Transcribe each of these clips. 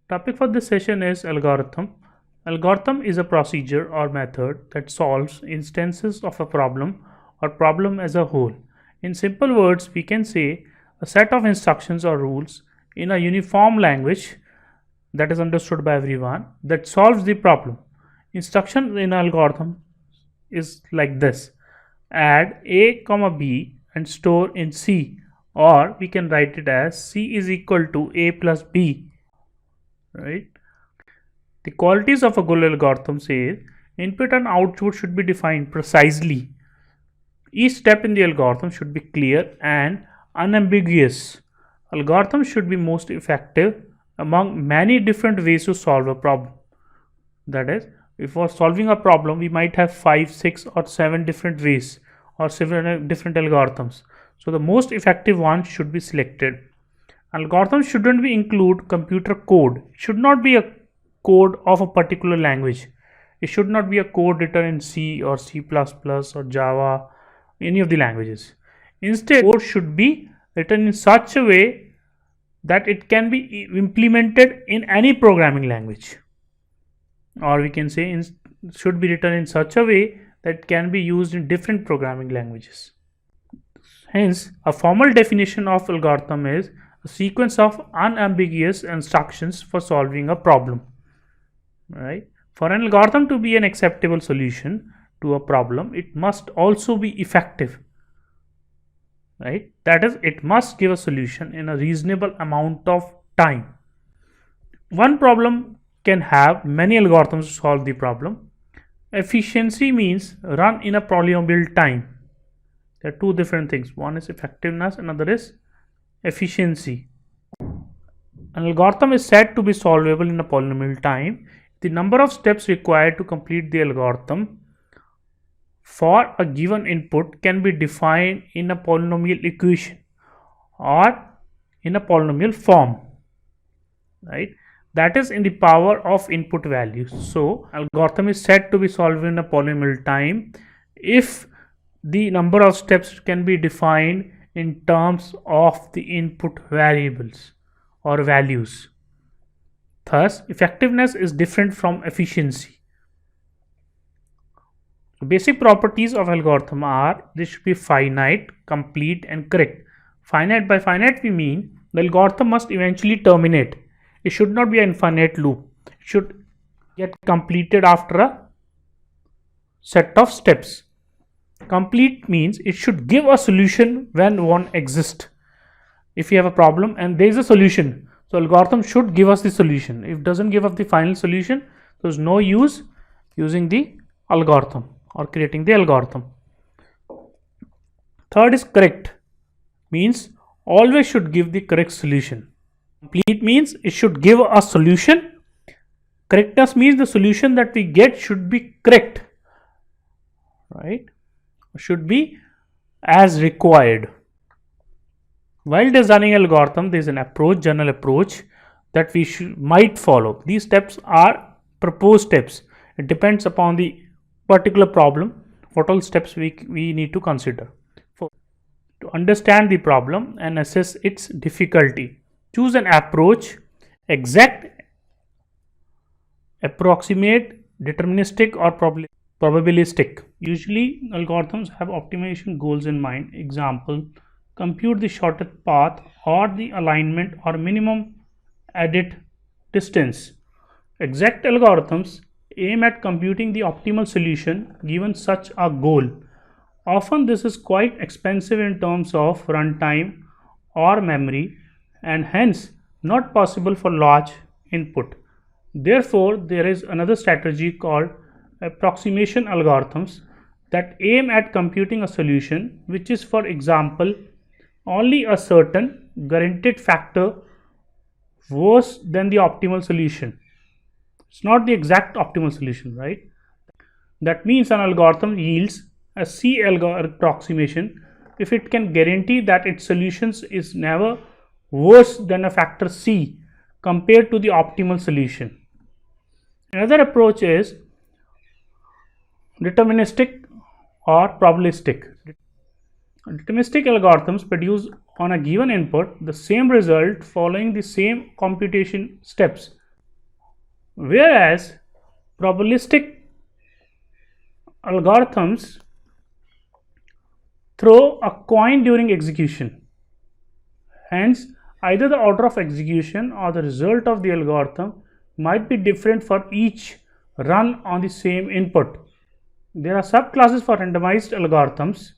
Topic for this session is algorithm. Algorithm is a procedure or method that solves instances of a problem or problem as a whole. In simple words, we can say a set of instructions or rules in a uniform language that is understood by everyone that solves the problem. Instruction in algorithm is like this: add a comma b and store in c, or we can write it as c is equal to a plus b, right? The qualities of a good algorithm say input and output should be defined precisely. Each step in the algorithm should be clear and unambiguous. Algorithm should be most effective among many different ways to solve a problem. That is, if for solving a problem, we might have 5, 6, or 7 different ways or 7 different algorithms. So the most effective one should be selected. Algorithm shouldn't be include computer code. It should not be a code of a particular language. It should not be a code written in C or C++ or Java, any of the languages. Instead, code should be written in such a way that it can be implemented in any programming language, or we can say should be written in such a way that can be used in different programming languages. Hence, a formal definition of algorithm is a sequence of unambiguous instructions for solving a problem. Right? For an algorithm to be an acceptable solution to a problem, it must also be effective. Right? That is, it must give a solution in a reasonable amount of time. One problem can have many algorithms to solve the problem. Efficiency means run in a polynomial time. There are two different things. One is effectiveness, another is efficiency. An algorithm is said to be solvable in a polynomial time. The number of steps required to complete the algorithm for a given input can be defined in a polynomial equation or in a polynomial form, right? That is in the power of input values. So algorithm is said to be solved in a polynomial time if the number of steps can be defined in terms of the input variables or values. Thus, effectiveness is different from efficiency. Basic properties of algorithm are they should be finite, complete, and correct. Finite, by finite we mean the algorithm must eventually terminate. It should not be an infinite loop. It should get completed after a set of steps. Complete means it should give a solution when one exists. If you have a problem and there is a solution, so algorithm should give us the solution. If it doesn't give us the final solution, there's no use using the algorithm or creating the algorithm. Third is correct, means always should give the correct solution. Complete means it should give a solution. Correctness means the solution that we get should be correct, right? Should be as required. While designing algorithm, there is an approach, general approach that we might follow. These steps are proposed steps. It depends upon the particular problem, what all steps we need to consider to understand the problem and assess its difficulty. Choose an approach: exact, approximate, deterministic, or probabilistic. Usually algorithms have optimization goals in mind. Example: compute the shortest path or the alignment or minimum edit distance. Exact algorithms aim at computing the optimal solution given such a goal. Often this is quite expensive in terms of runtime or memory and hence not possible for large input. Therefore, there is another strategy called approximation algorithms that aim at computing a solution which is, for example, only a certain guaranteed factor worse than the optimal solution. It's not the exact optimal solution, right? That means an algorithm yields a C approximation if it can guarantee that its solutions is never worse than a factor C compared to the optimal solution. Another approach is deterministic or probabilistic. Deterministic algorithms produce on a given input the same result following the same computation steps. Whereas probabilistic algorithms throw a coin during execution. Hence, either the order of execution or the result of the algorithm might be different for each run on the same input. There are subclasses for randomized algorithms.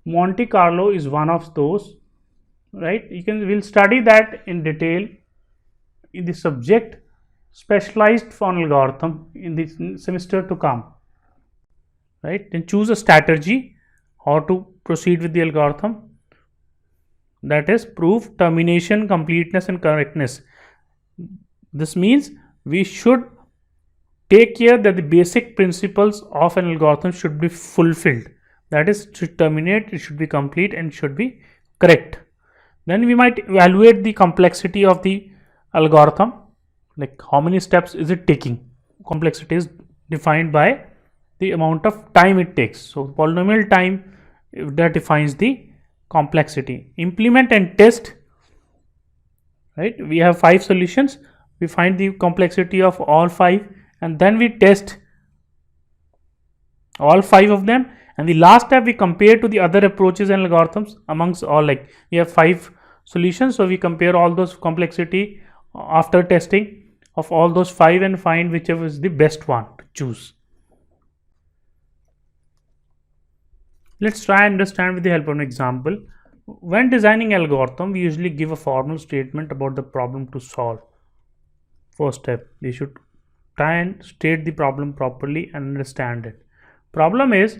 Monte Carlo is one of those, right? We'll study that in detail in the subject specialized for algorithm in the semester to come, right? Then choose a strategy how to proceed with the algorithm, that is proof, termination, completeness and correctness. This means we should take care that the basic principles of an algorithm should be fulfilled, that is, should terminate, it should be complete and should be correct. Then we might evaluate the complexity of the algorithm, like how many steps is it taking. Complexity is defined by the amount of time it takes. So polynomial time, that defines the complexity. Implement and test, right? We have 5 solutions. We find the complexity of all 5 and then we test all 5 of them, and the last step we compare to the other approaches and algorithms amongst all, like we have 5 solutions, so we compare all those complexity after testing of all those 5 and find whichever is the best one to choose. Let's try and understand with the help of an example. When designing algorithm, we usually give a formal statement about the problem to solve. First step, we should try and state the problem properly and understand it. Problem is,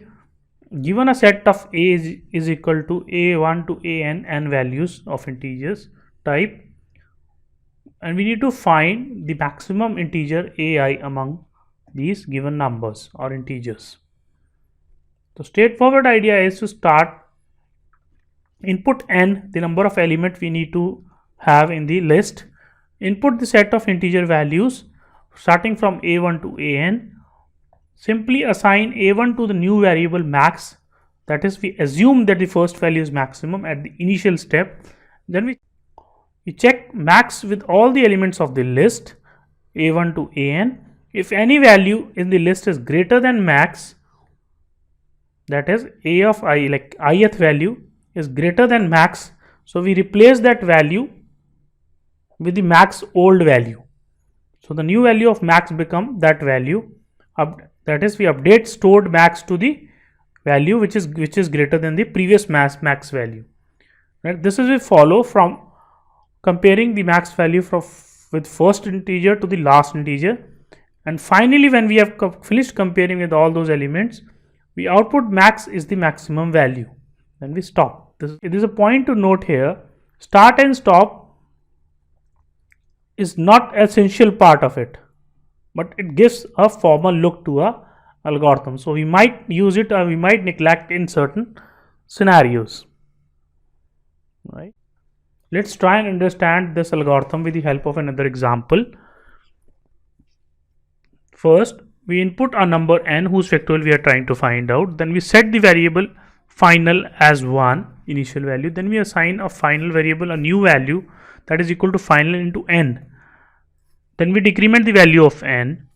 given a set of a is equal to a1 to n values of integers type, and we need to find the maximum integer ai among these given numbers or integers. The straightforward idea is to start input n, the number of elements we need to have in the list, input the set of integer values starting from a1 to an, simply assign a1 to the new variable max, that is, we assume that the first value is maximum at the initial step. Then we check max with all the elements of the list a1 to an. If any value in the list is greater than max, that is a of I, like ith value is greater than max, so we replace that value with the max old value. So the new value of max become that value, that is, we update stored max to the value which is greater than the previous max value. Right? This is we follow from comparing the max value with first integer to the last integer, and finally when we have finished comparing with all those elements, we output max is the maximum value. Then we stop. It is a point to note here, start and stop is not essential part of it, but it gives a formal look to a algorithm. So we might use it or we might neglect in certain scenarios. Right? Let's try and understand this algorithm with the help of another example. First, we input a number n whose factorial we are trying to find out. Then we set the variable final as 1 initial value. Then we assign a final variable a new value that is equal to final into n. Then we decrement the value of n.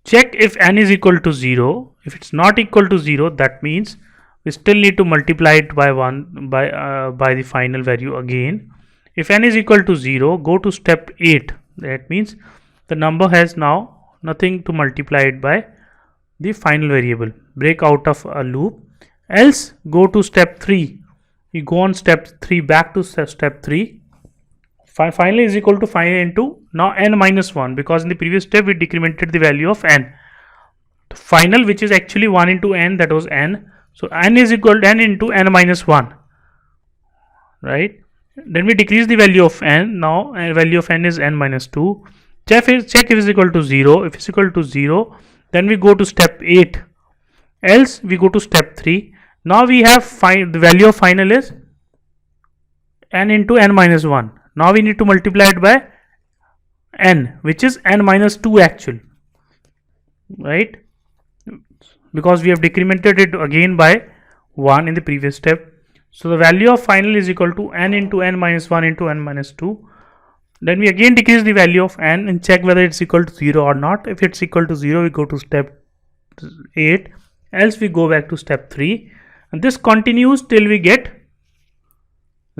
Check if n is equal to 0. If it's not equal to 0, that means we still need to multiply it by 1 by the final value again. If n is equal to 0, go to step 8. That means the number has now nothing to multiply it by the final variable. Break out of a loop. Else go to step 3. You go on step 3 back to step 3. Final is equal to final into now n minus 1, because in the previous step we decremented the value of n. The final, which is actually 1 into n, that was n. So n is equal to n into n minus 1. Right? Then we decrease the value of n. Now value of n is n minus 2. Check if it is equal to 0. If it's equal to 0, then we go to step 8. Else we go to step 3. Now we have the value of final is n into n minus 1. Now we need to multiply it by n, which is n minus 2 actual. Right? Because we have decremented it again by 1 in the previous step. So the value of final is equal to n into n minus 1 into n minus 2. Then we again decrease the value of n and check whether it's equal to 0 or not. If it's equal to 0, we go to step 8, else we go back to step 3, and this continues till we get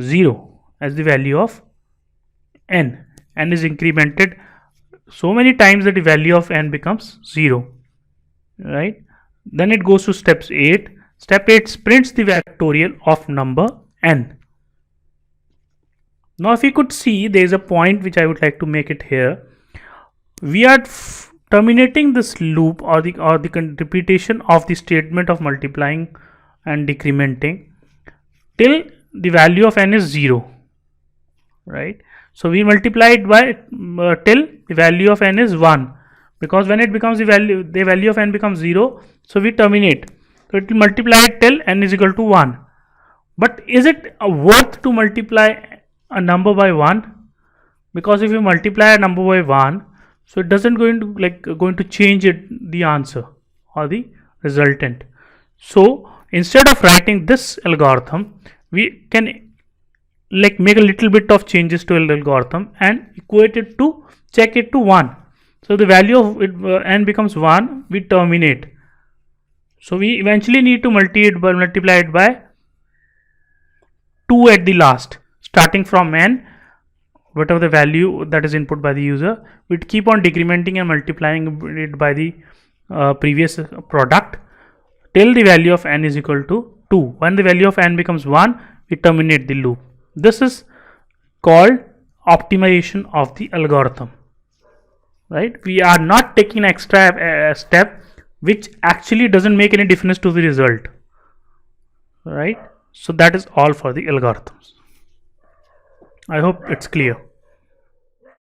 0 as the value of n. N is incremented so many times that the value of n becomes 0, right? Then it goes to step 8. Step 8 prints the factorial of number n. Now if you could see, there is a point which I would like to make it here. We are terminating this loop or the repetition of the statement of multiplying and decrementing till the value of n is 0, right? So we multiply it by till the value of n is 1, because when it becomes the value of n becomes 0, so we terminate. So it will multiply it till n is equal to 1. But is it worth to multiply a number by 1? Because if you multiply a number by 1, so it doesn't going to change the answer or the resultant. So instead of writing this algorithm, we can make a little bit of changes to an algorithm and equate it to check it to 1. So the value of it, n becomes 1, we terminate. So we eventually need to multiply it by 2 at the last. Starting from n, whatever the value that is input by the user, we keep on decrementing and multiplying it by the previous product till the value of n is equal to 2. When the value of n becomes 1, we terminate the loop. This is called optimization of the algorithm, right? We are not taking an extra step which actually doesn't make any difference to the result, right? So that is all for the algorithms. I hope it's clear.